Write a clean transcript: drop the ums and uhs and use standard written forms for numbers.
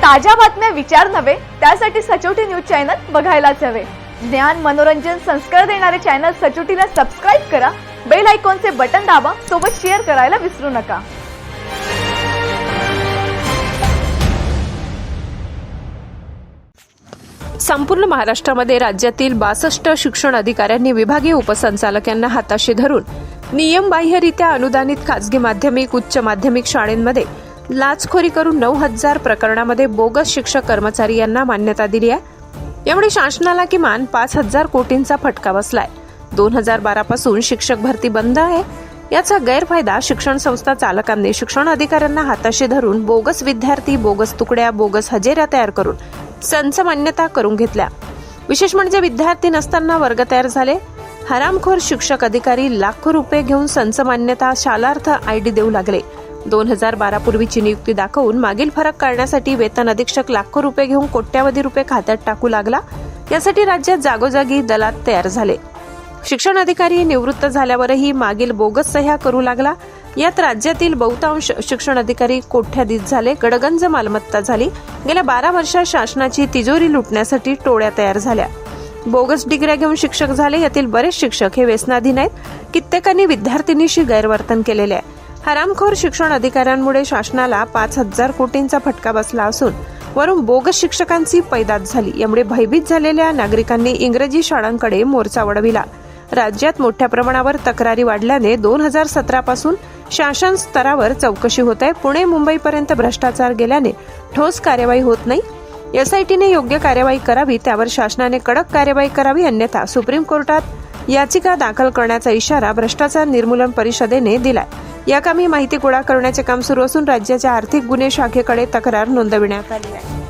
ताज्या बातम्या विचार नव्हे, त्यासाठी सचोटी न्यूज चॅनल बघायलाच हवे। ज्ञान, मनोरंजन, संस्कार देणारे चॅनल सचोटीला सबस्क्राइब करा, बेल आयकॉनचे बटन दाबा, सोबत शेअर करायला विसरू नका। संपूर्ण महाराष्ट्रामध्ये राज्यातील 62 शिक्षण अधिकाऱ्यांनी विभागीय उपसंचालकांना हाताशी धरून नियमबाह्यरित्या अनुदानित खासगी माध्यमिक, उच्च माध्यमिक शाळांमध्ये लाचखोरी करून 9000 प्रकरणामध्ये बोगस शिक्षक कर्मचारी यांना मान्यता दिली आहे। यामुळे शासनाला किमान 5000 कोटींचा फटका बसलाय। 2012 पासून शिक्षक भरती बंद आहे। याचा गैरफायदा शिक्षण संस्था चालकांनी शिक्षण अधिकाऱ्यांना हाताशी धरून बोगस विद्यार्थी, बोगस तुकड्या, बोगस हजेऱ्या तयार करून संच मान्यता करून घेतल्या। विशेष म्हणजे विद्यार्थी नसताना वर्ग तयार झाले। हरामखोर शिक्षक अधिकारी लाखो रुपये घेऊन संच मान्यता, शालार्थ आयडी देऊ लागले। 2012 पूर्वीची नियुक्ती दाखवून मागील फरक काढण्यासाठी वेतन अधीक्षक लाखो रुपये घेऊन कोट्यावधी रुपये खात्यात टाकू लागला। यासाठी राज्यात जागोजागी दलाल तयार झाले। शिक्षण अधिकारी निवृत्त झाल्यावरही मागील बोगस सह्या करू लागला। यात राज्यातील बहुतांश शिक्षण अधिकारी कोट्याधीश झाले, गडगंज मालमत्ता झाली। गेल्या 12 वर्षात शासनाची तिजोरी लुटण्यासाठी टोळ्या तयार झाल्या। बोगस डिग्र्या घेऊन शिक्षक झाले। यातील बरेच शिक्षक हे व्यसनाधीन आहेत। कित्येकांनी विद्यार्थिनीशी गैरवर्तन केलेले आहे। हरामखोर शिक्षण अधिकाऱ्यांमुळे शासनाला 5000 कोटींचा फटका बसला असून वरून बोगस शिक्षकांची पैदास झाली। यामुळे भयभीत झालेल्या नागरिकांनी इंग्रजी शाळांकडे मोर्चा वळविला। राज्यात मोठ्या प्रमाणावर तक्रारी वाढल्याने 2017 पासून शासन स्तरावर चौकशी होत आहे। पुणे, मुंबईपर्यंत भ्रष्टाचार गेल्याने ठोस कार्यवाही होत नाही। एसआयटीने योग्य कार्यवाही करावी, त्यावर शासनाने कडक कार्यवाही करावी, अन्यथा सुप्रीम कोर्टात याचिका दाखल करण्याचा इशारा भ्रष्टाचार निर्मूलन परिषदेने दिलाय। या कामी माहिती गोळा करण्याचे काम सुरू असून राज्याच्या आर्थिक गुन्हे शाखेकडे तक्रार नोंदविण्यात आली आहे।